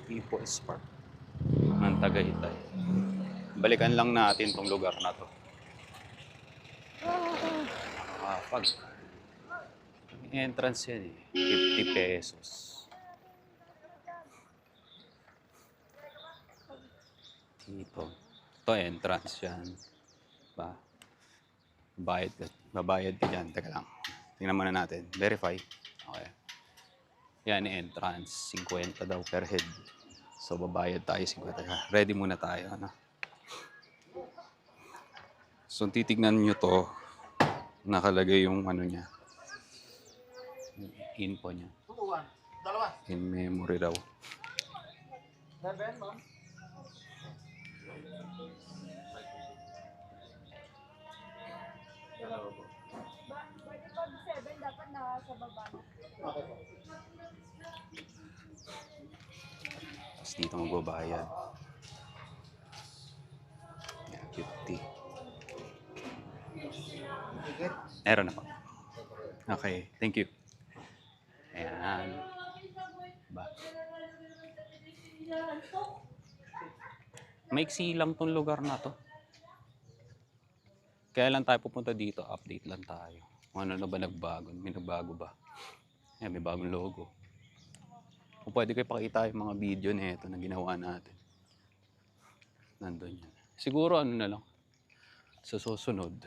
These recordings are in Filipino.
People's Park ng Tagaytay. Balikan lang natin tong lugar na to. Pag entrance yan eh, 50 pesos. Dito. Ito entrance yan. Ba? Babayad ka dyan. Teka lang. Tingnan muna natin. Verify. Okay. Yan entrance. 50 daw per head. So babayad tayo 50. Ready muna tayo. Ano? So titignan nyo to. Nakalagay yung ano niya. Info niya. In memory daw. Pag 7, dapat nasa baba na. Tapos dito magbabayad. Yan, 50. Meron na po. Okay, thank you. Ayan. Ba? Maiksi lang tong lugar na to. Kaya lang tayo pupunta dito, update lang tayo. Kung ano na ba nagbago, may nagbago ba? Ayan, may bagong logo. Kung pwede kayo pakita yung mga video na ito na ginawa natin. Nandun yan. Siguro ano na lang, sa susunod,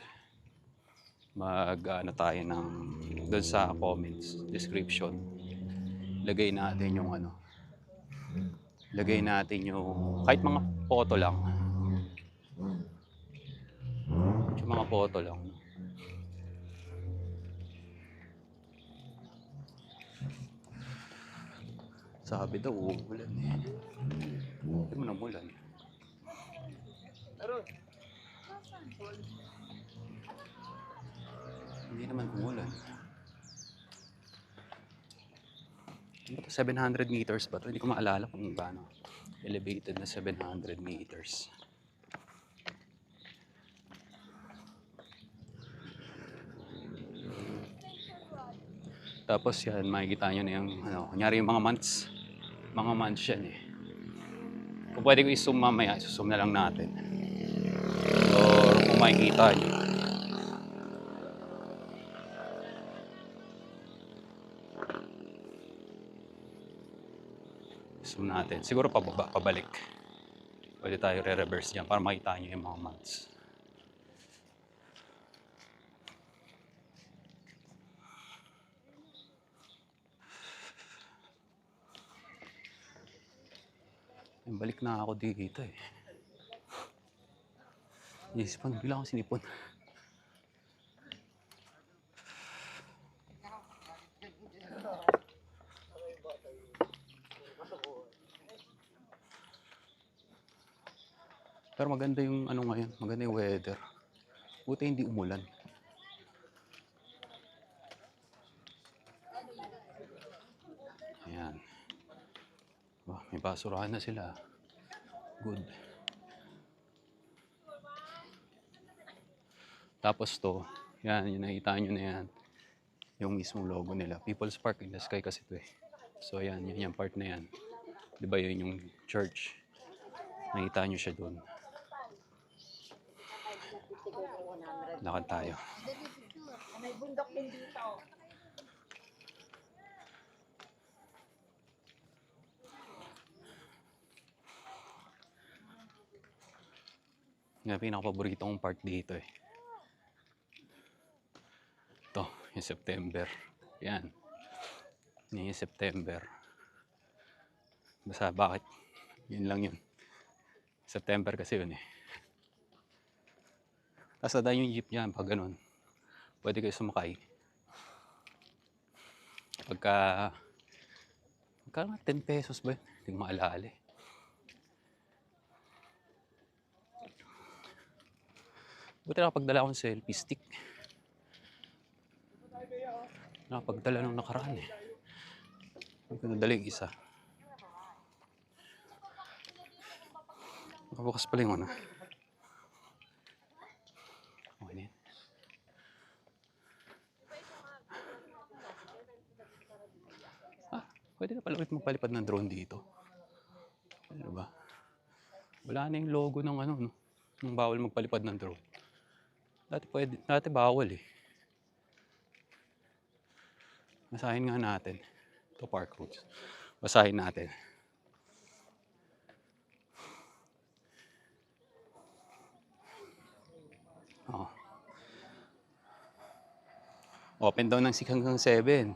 ano tayo ng doon sa comments, description. Lagay natin yung ano, lagay natin yung kahit mga photo lang. Yung mga photo lang. Sabi daw, uulan eh. Hindi mo namulan. Hindi naman umulan. 700 meters ba ito? Hindi ko maalala kung paano. Elevated na 700 meters. Tapos yan, makikita nyo na yung, ano, kunyari yung mga months. Mga months yan eh. Kung pwede ko i-zoom mamaya, i-zoom na lang natin. Or kung makikita nyo. Zoom natin. Siguro pabalik. Pwede tayo re-reverse dyan para makita nyo yung mga months. Balik na ako dito eh. Isipan, bigla akong sinipon. Pero maganda yung ano ngayon, maganda yung weather. Buti hindi umulan. Ayan. May basurahan na sila. Good. Tapos to, yan, yung nakita nyo na yan. Yung mismong logo nila. People's Park in the Sky kasi to eh. So yan, yun yung part na yan. Di ba yun yung church? Nakita nyo siya doon. Lakad tayo. May bundok din dito. Yung pinaka-paborito kong part dito eh. Ito, yung September. Yan. Yan yung September. Basta bakit? Yun lang yun. September kasi yun eh. Tapos nadaan yung jeep niyan pag ganun. Pwede kayo sumakay. Pagka 10 pesos ba yun? Hindi ko maalala eh. Buti nakapagdala akong selfie stick. Nakapagdala nung nakaraan eh. Hindi ko nadala yung isa. Nakabukas pala yung ano. Okay na yan. Pwede na pala ulit magpalipad ng drone dito. Ano ba? Wala na yung logo ng ano, no? Ng bawal magpalipad ng drone. Dati bawal eh. Basahin nga natin. Ito park roads. Basahin natin. Oh. Open daw ng 6 hanggang 7.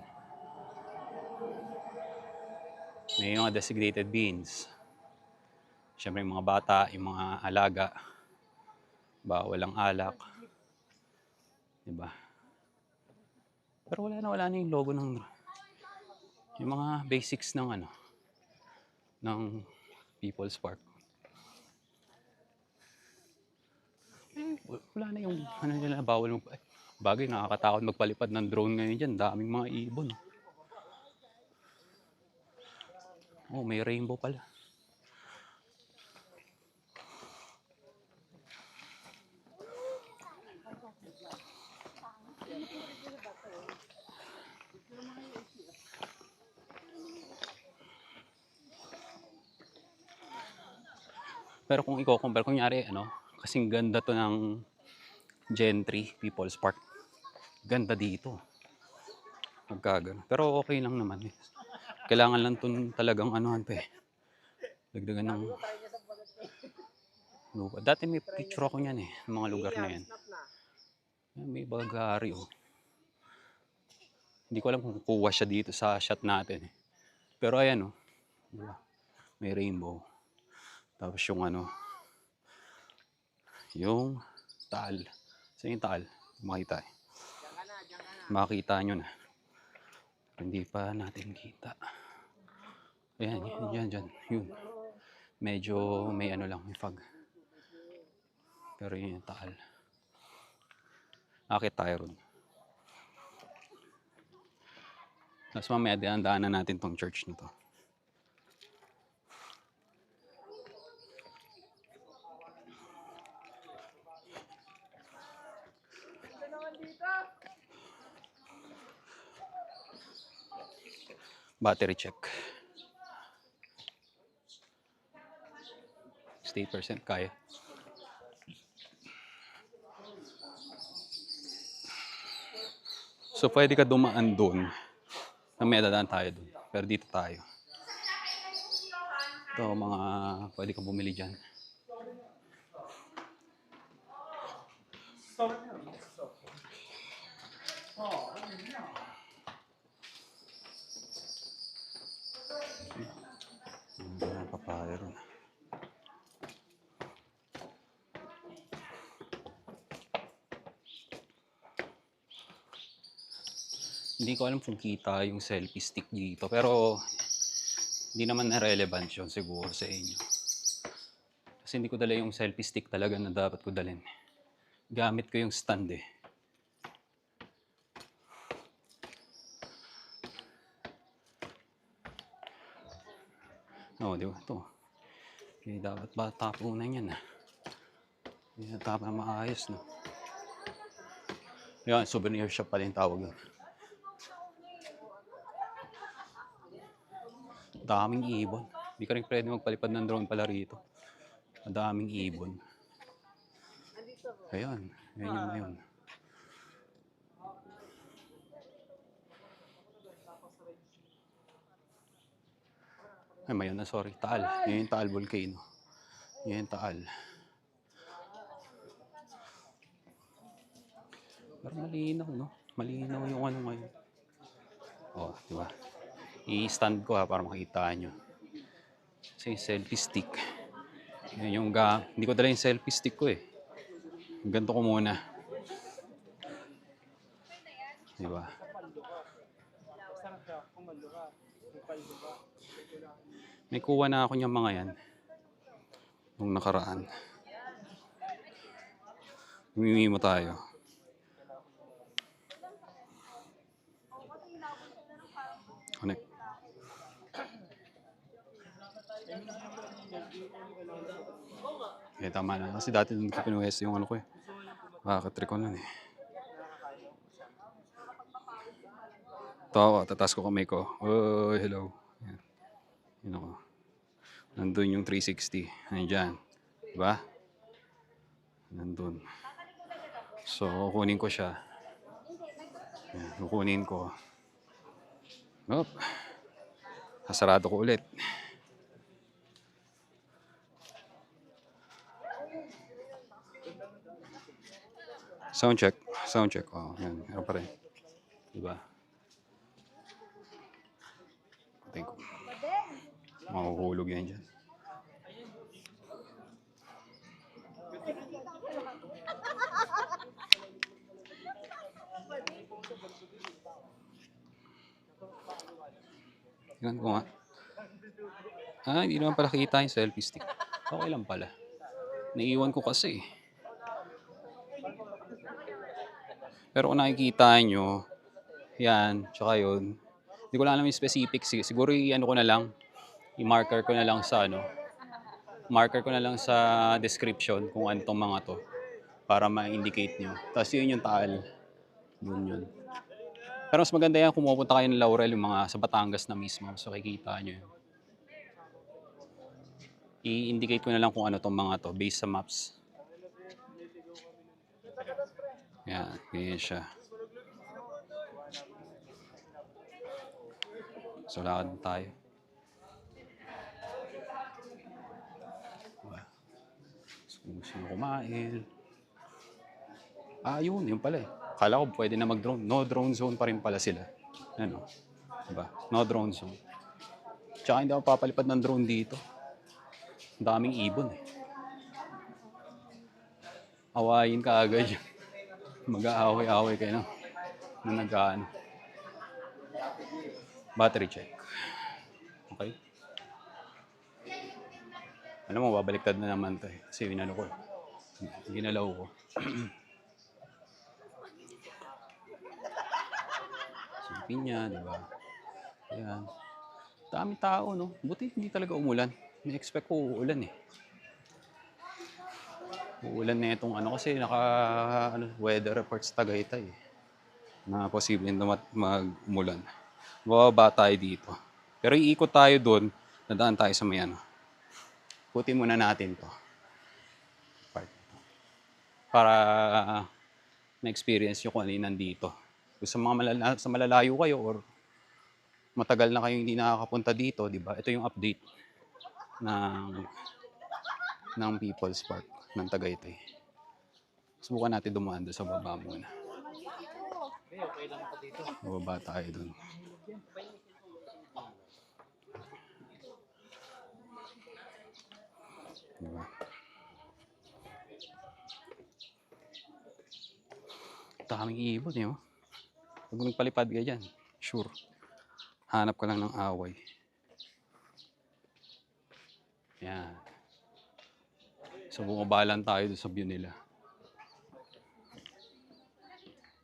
May mga designated beans. Siyempre yung mga bata, yung mga alaga. Bawal ang alak. Diba? Pero wala na yung logo ng yung mga basics ng ano ng People's Park. Wala na yung ano nila bawal mag bagay nakakatakot magpalipad ng drone ngayon diyan, daming mga ibon. Oh, may rainbow pala. Pero kung i-compare, kunyari, ano, kasing ganda to ng Gentry People's Park. Ganda dito. Magkagano. Pero okay lang naman eh. Kailangan lang to talagang anuhan pa eh. Dagdagan ng lupa. Dati may picture ako niyan eh, ng mga lugar na yan. May bagari oh. Hindi ko alam kung kukuha siya dito sa shot natin eh. Pero ayan oh. Diba? May rainbow. Tapos yung ano, yung taal. Saan yung taal? Makita eh. Makita nyo na. Hindi pa natin kita. Ayan, yan. Yun. Medyo may ano lang, may fog. Pero yun yung taal. Akit tayo ron. Tapos mamaya daanan natin tong church na to. Battery check. 68% kaya. So pwede ka dumaan doon. Na may dadaan tayo doon. Pero dito tayo. Ito mga pwede ka bumili dyan. Papaya ron. Hindi ko alam kung kita yung selfie stick dito. Pero hindi naman na relevant yun siguro sa inyo. Kasi hindi ko dala yung selfie stick talaga na dapat ko dalhin. Gamit ko yung stand eh. Oo, di ba? Ito. Okay, dapat ba tapunan yan ah. Hindi na tapa maayos no. Yan, souvenir shop pala yung tawag doon. Daming ibon. Hindi ka rin pwede magpalipad ng drone pala rito. Daming ibon. Ayan. Ayan yung ngayon. Ay, mayon na, sorry. Taal. Yan yung Taal Volcano. Yan yung Taal. Pero malinaw, no? Malinaw yung ano ngayon. Oh, di ba? I-stand ko ha para makita nyo. Kasi yung selfie stick. Yan yung hindi ko dala yung selfie stick ko eh. Ganto ko muna. Di ba? May kuha na ako niyang mga yan. Nung nakaraan. Mimimo tayo. Connect. Eh, tama na. Kasi dati dun ko pinuwes yung ano ko eh. Makakatrip ko nun eh. Ito ako, tatas ko kamay ko. Oh, hello. Yan. Yun ako. Nandun yung 360. Nandyan. Diba? Nandun. So, kukunin ko siya. Yan, kukunin ko. Oh, sasarado ko ulit. Sound check. Sound check. Oh, yan. Meron pa rin. Diba? Patay ko. Makukulog yan dyan. Tingnan ko nga. Hindi naman pala kita yung selfie stick. Okay lang pala. Naiiwan ko kasi. Pero kung nakikita nyo, yan, tsaka yun. Hindi ko lang alam yung specific. Siguro i-ano ko na lang. I-marker ko na lang sa ano. Marker ko na lang sa description kung ano tong mga to. Para ma-indicate nyo. Tapos yun yung taal. Yun. Pero mas maganda yan kung pumunta kayo ng Laurel, yung mga sa Batangas na mismo. So kikita nyo yun. I-indicate ko na lang kung ano tong mga to based sa maps. Yan, ganyan siya. So lakad tayo. Sino kumain? Yun pala eh. Akala ko pwede na mag-drone. No drone zone pa rin pala sila. Ano? Diba? No drone zone. Tsaka hindi ako papalipad ng drone dito. Ang daming ibon eh. Awayin ka agad yun. Mag-aaway-aaway kayo na nag-ano. Battery check. Okay? Alam mo, babaliktad na naman to eh. Kasi winano ko. Ginalaw ko. Silipin niya, di ba? Ayan. Dami tao, no? Buti hindi talaga umulan. Ni-expect ko uulan eh. Uulan na itong ano kasi weather reports Tagaytay eh. Na posibleng mag-umulan. Bababa tayo dito. Pero iikot tayo doon, nadaan tayo sa may ano. Putin muna natin to. Part. Para na-experience nyo kung ano yung nandito. Kung sa malalayo kayo or matagal na kayo hindi nakakapunta dito, di ba? Ito yung update ng People's Park ng Tagaytay. Subukan natin dumaan doon sa baba muna. Baba tayo doon. Diba? Daming ibon eh. Pag nagpalipad ka dyan, sure. Hanap ka lang ng away. Yan. So bumabalan tayo doon sa view nila.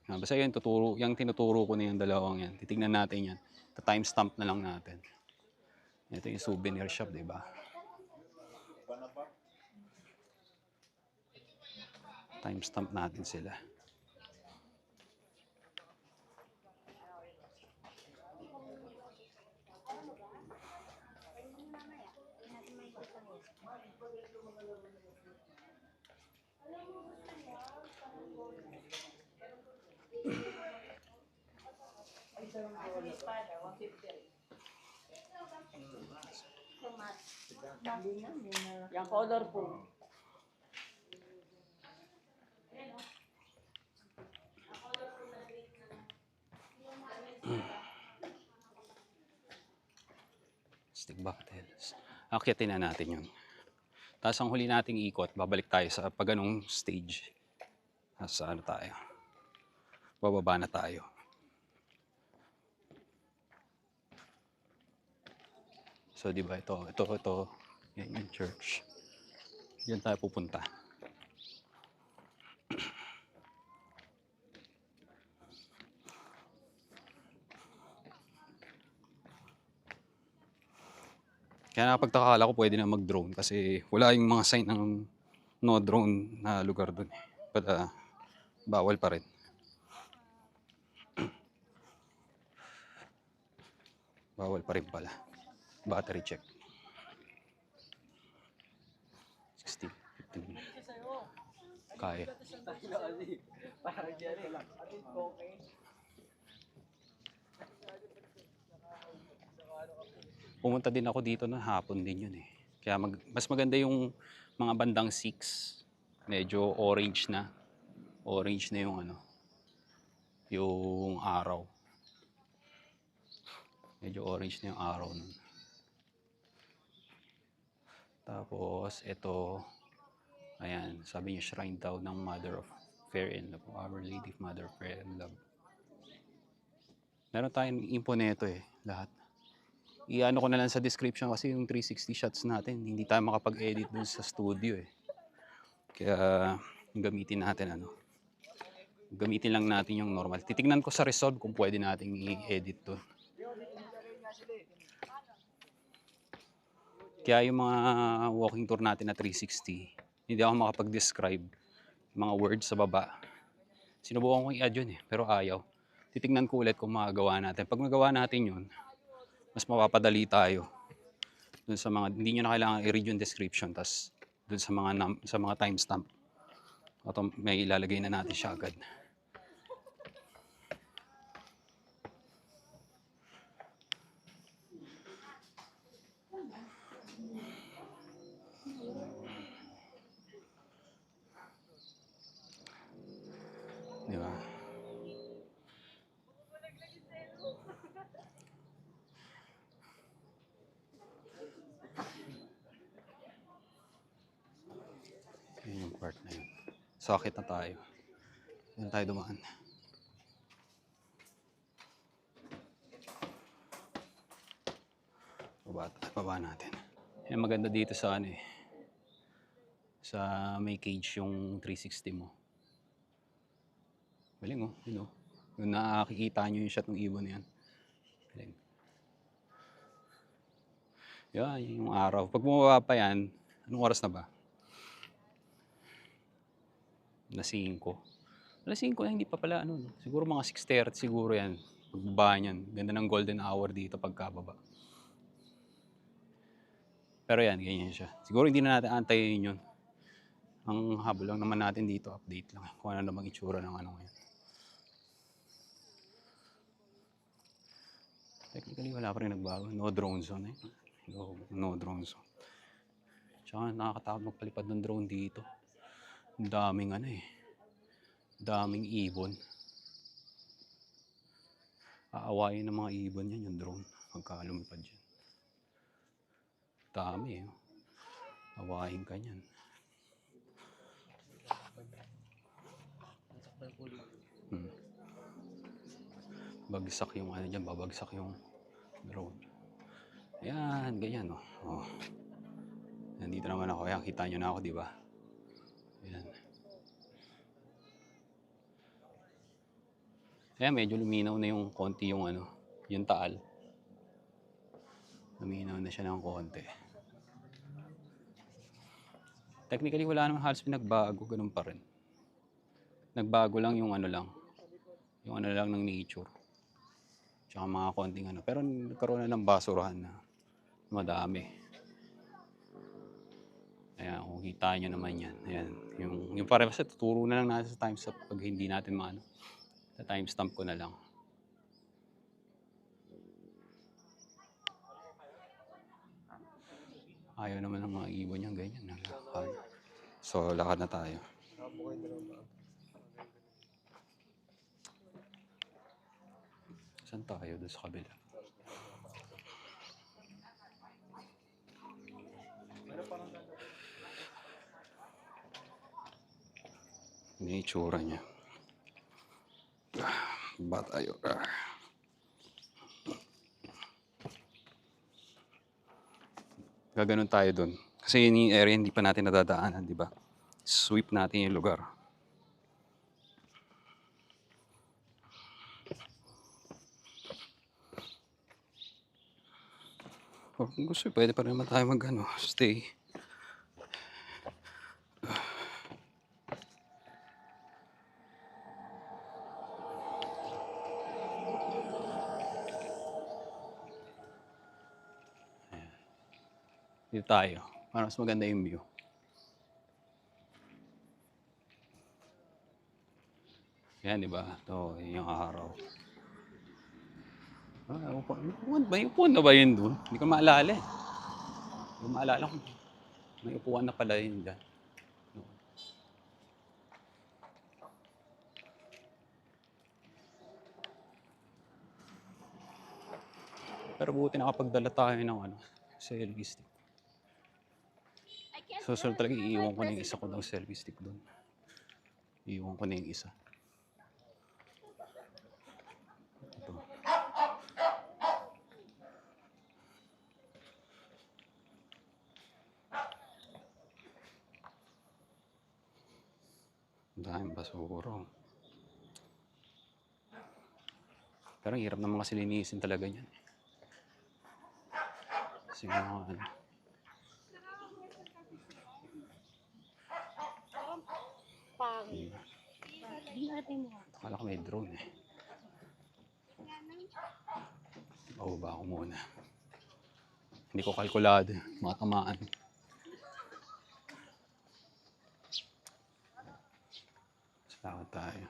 Basta yan, yung tinuturo ko na yung dalawang yan. Titignan natin yan. Timestamp na lang natin. Ito yung souvenir shop, di ba? Timestamp natin sila. Yung colorful. Stick bucktails. Akyatin na natin yun. Tapos ang huli nating ikot, babalik tayo sa paganong stage. Sa ano tayo. Bababa na tayo. So, di ba, ito. Yan yung church. Diyan tayo pupunta. Kaya napagtaka ko pwede na mag-drone kasi wala yung mga sign ng no drone na lugar doon. But bawal pa rin. Bawal pa rin pala. Battery check. Kaya. Pumunta din ako dito na hapon din yun eh. Kaya mas maganda yung mga bandang 6. Medyo orange na. Orange na yung ano, yung araw. Medyo orange na yung araw nun. Tapos ito, ayan, sabi niya shrine daw ng Mother of Fair and Love. Our Lady of Mother of Fair and Love. Meron tayong info nito eh, lahat. I-ano ko na lang sa description kasi yung 360 shots natin, hindi tayo makapag-edit dun sa studio eh. Kaya gamitin natin ano. Gamitin lang natin yung normal. Titignan ko sa Resolve kung pwede nating i-edit to. Kaya yung mga walking tour natin na 360, hindi ako makapag-describe mga words sa baba. Sinubukan ko i-add yun eh, pero ayaw. Titignan ko ulit kung magagawa natin. Pag magawa natin yun, mas mapapadali tayo. Dun sa mga, hindi nyo na kailangan i-read yung description, tas dun sa mga timestamp. May ilalagay na natin siya agad. Di ba? Yun yung part na yun. Sakit na tayo. Yan tayo dumaan. Baba natin. Yan maganda dito sa ano eh. Sa may cage yung 360 mo. Galing oh, yun oh. Yung nakikita nyo yung shot ng ibon na yan. Galing. Yan, yung araw. Pag bumaba pa yan, anong oras na ba? Alas 5. Alas 5 na, hindi pa pala ano. Siguro mga 6:30 siguro yan. Pagbaba niyan. Ganda ng golden hour dito pagkababa. Pero yan, ganyan siya. Siguro hindi na natin antayin yun. Ang habol lang naman natin dito, update lang. Kung ano namang itsura ng ano ngayon. Technically, wala pa rin nagbago. No drone zone eh. No drone zone. Tsaka nakakatakot magpalipad ng drone dito. Ang daming ano eh. Daming ibon. Aawayin ng mga ibon yan yung drone. Pagka lumipad yan. Dami eh. Awayin ka yan. Bagsak yung ano dyan, babagsak yung drone. Ayan, ganyan oh. Oh. Nandito naman ako. Ayan, kita nyo na ako, di ba? Ayan. Ayan, medyo luminaw na yung konti yung ano, yung taal. Luminaw na siya ng konti. Technically, wala naman halos pinagbago, ganun pa rin. Nagbago lang yung ano lang. Yung ano lang ng nature. Tsaka mga konting ano. Pero nagkaroon na ng basurahan na madami. Ayan, kung kita nyo naman yan. Ayan, yung parang kasi tuturo na lang natin sa timestamp pag hindi natin maano. Sa timestamp ko na lang. Ayaw naman ng mga ibon yung ganyan. So, lakad na tayo. Saan tayo? Doon sa kabila. May itsura niya. Ba tayo? Gaganon tayo doon. Kasi yun yung area hindi pa natin nadadaanan, di ba? Sweep natin yung lugar. O, kung gusto, pwede pa rin naman tayo mag-ano, stay. Dito tayo. Para mas maganda yung view. Yan, di ba? Ito, yun yung araw. Upuan ba? May upuan na ba yun doon? Hindi ko maalala eh. Hindi ko maalala kung may upuan na pala yun dyan. Pero buti nakapagdala tayo ng ano, selfie stick. Susunod talaga, iiwan ko na yung isa ko ng selfie stick doon. Iiwan ko na yung isa. Ito. Ang daming basura. Pero ang hirap naman kasi linisin talaga yan. Kasi mga ano. Pangit. Akala ko may drone eh. Bababa ako muna. Hindi ko kalkulado. Matamaan. Salamat tayo.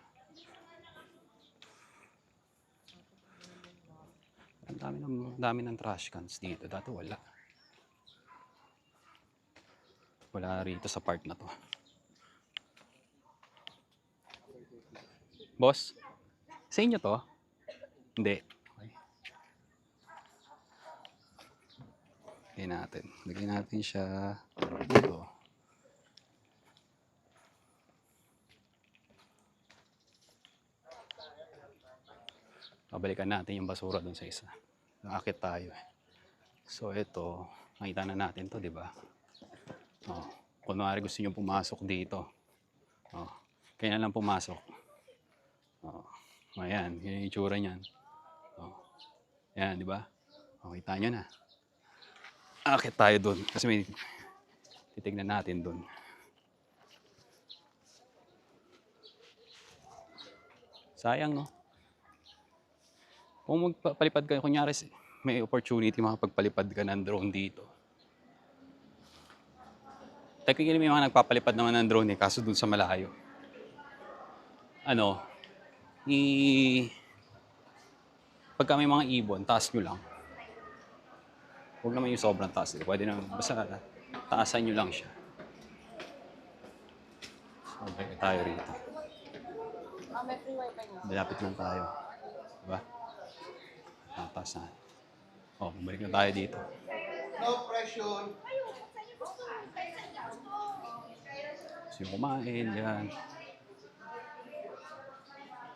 Ang dami ng trash cans dito. Dati wala. Wala rito sa part na to. Boss, sa inyo to? Hindi. Okay. Lagyan natin siya dito. Babalikan natin yung basura dun sa isa. Nakakit tayo eh. So ito, makita na natin to, di ba? Oh, kunwari gusto nyo pumasok dito. Oh, kaya na lang pumasok. Oh, ayan, yun yung itsura niyan. Oh, ayan, di ba? Oh, kita nyo na. Akit tayo dun kasi may titignan natin dun. Sayang, no? Kung magpalipad ka, kunyari may opportunity makapagpalipad ka ng drone dito. Technically may mga nagpapalipad naman ng drone eh, kaso dun sa malayo. Ano, pagka may mga ibon, taas nyo lang. Huwag naman yung sobrang taas. Pwede naman, basta taasan nyo lang siya. So, balik tayo rito. May free wifi nyo. Malapit lang tayo. Diba? Taas na. Oh, balik na tayo dito. No pressure. So, yung kumain, yan.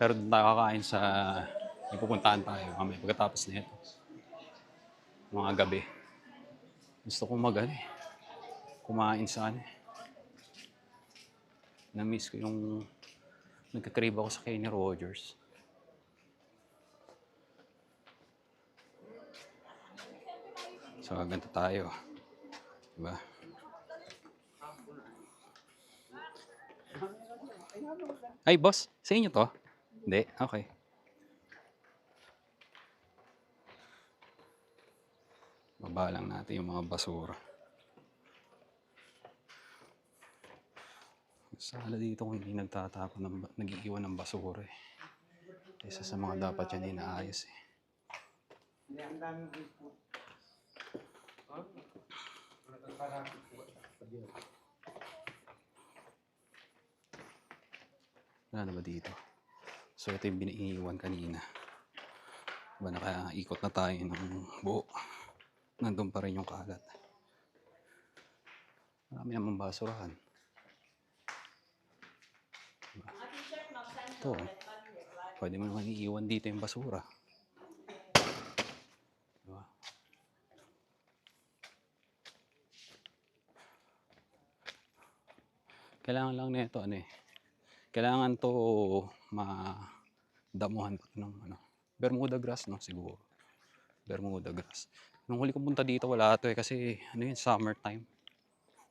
Pero doon tayo kakain sa may pupuntahan tayo. Kami pagkatapos na ito. Mga gabi. Gusto kong kumain sa Na-miss ko yung nagka-crave ako sa Kenny Rogers. So, ganito tayo. Diba? Ay, boss. Sa inyo to? Hindi? Okay. Baba lang natin yung mga basura. Sala dito kung hindi nag-iiwan ng basura eh. Isa sa mga dapat yan inaayos eh. Hindi, ang dami dito. Wala na ba dito? So ito yung iniiwan kanina. Diba nakaikot na tayo ng buo. Nandun pa rin yung kalat. Marami namang basurahan. Diba? Ito. Pwede mo naman iiwan dito yung basura. Diba? Kailangan lang nito kailangan to madamuhan pa ng Bermuda grass, no? Siguro. Bermuda grass. Nung huli ko punta dito, wala to kasi summertime.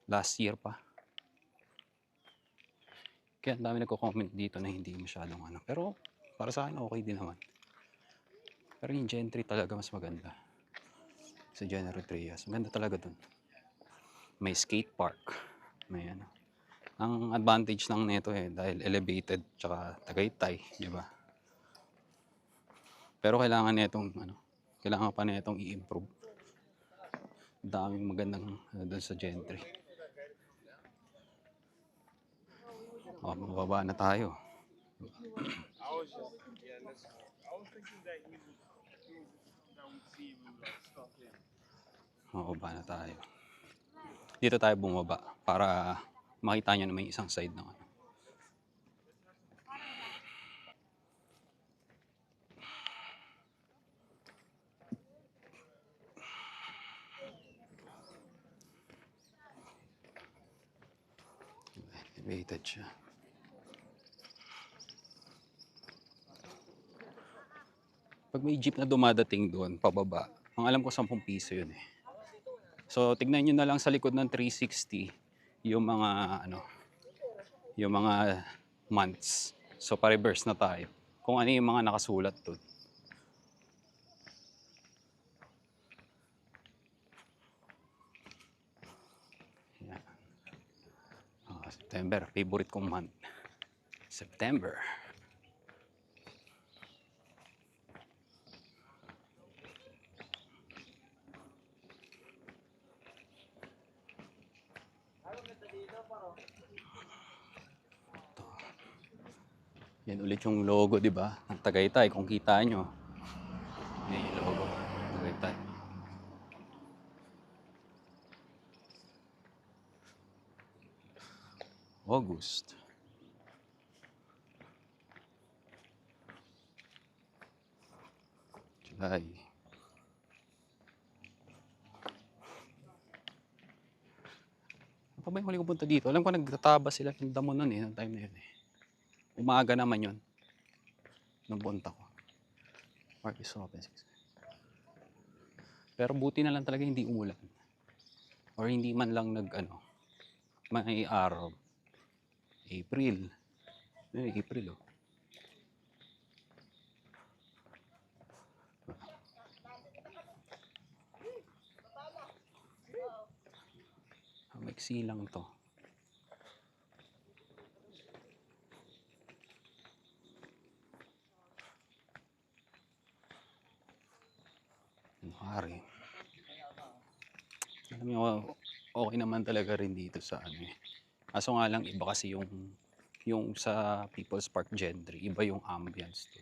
Last year pa. Kaya ang dami nagko-comment dito na hindi masyadong Pero para sa akin, okay din naman. Pero yung Gentry talaga mas maganda. Sa General Trias. Maganda talaga dun. May skate park. May Ang advantage ng neto dahil elevated tsaka Tagaytay, di ba? Pero kailangan netong kailangan pa netong i-improve. Daming magandang doon sa Gentry. Mababa na tayo. Mababa na tayo. Dito tayo bumaba para makita nyo na may isang side ng elevated siya. Pag may jeep na dumadating doon, pababa, ang alam ko 10 piso yun eh. So, tignan nyo na lang sa likod ng 360 yung mga yung mga months. So, pa-reverse na tayo. Kung ano yung mga nakasulat doon. Yan. September, favorite kong month. September. Yan ulit yung logo, di ba? Ng Tagaytay, kung kita nyo. Yan yung logo. Tagaytay. August. July. Ano pa ba yung huli ko punta dito? Alam ko nagtataba sila ng damo nun ng time na yun eh. Umaga naman yun. Nung punta ko. Park is open. Pero buti na lang talaga hindi umulan. Or hindi man lang may araw. April. April oh. Maiksi lang to. Hari. Alam mo, okay naman talaga rin dito sa Kaso nga lang iba kasi yung sa People's Park Gentry, iba yung ambience to.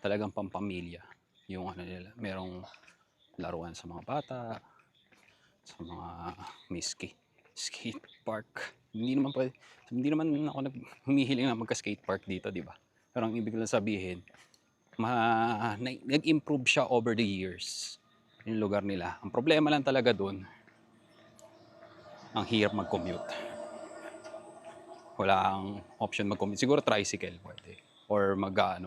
Talagang pampamilya. Yung nila, merong laruan sa mga bata, sa mga skate park. Hindi naman ako humihiling na magka-skate park dito, di ba? Pero ang ibig lang sabihin, nag-improve siya over the years yung lugar nila. Ang problema lang talaga doon, ang hirap mag-commute. Wala ang option mag-commute. Siguro tricycle pwede. Or mag-grab.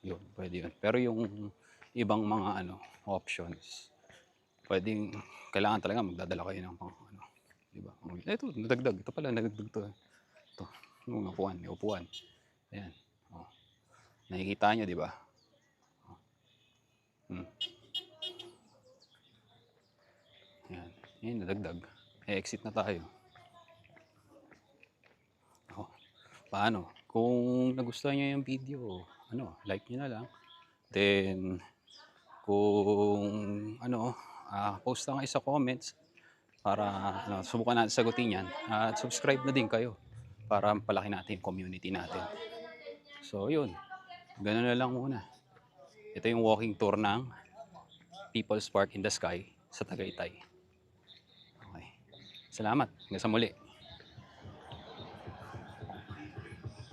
Yun, pwede yun. Pero yung ibang mga options, kailangan talaga magdadala kayo ng diba? Ito, nadagdag. Ito pala, nadagdag to. Ito, yung upuan, may upuan. Ayan. Oh. Nakikita nyo, di ba? Ayan. Ayan, nadagdag. Exit na tayo. Paano? Kung nagustuhan nyo yung video, like nyo na lang. Then, kung post lang kayo sa comments para subukan natin sagutin yan. At subscribe na din kayo para palaki natin yung community natin. So, yun. Ganun na lang muna. Ito yung walking tour ng People's Park in the Sky sa Tagaytay. Okay. Salamat. Hanggang sa muli.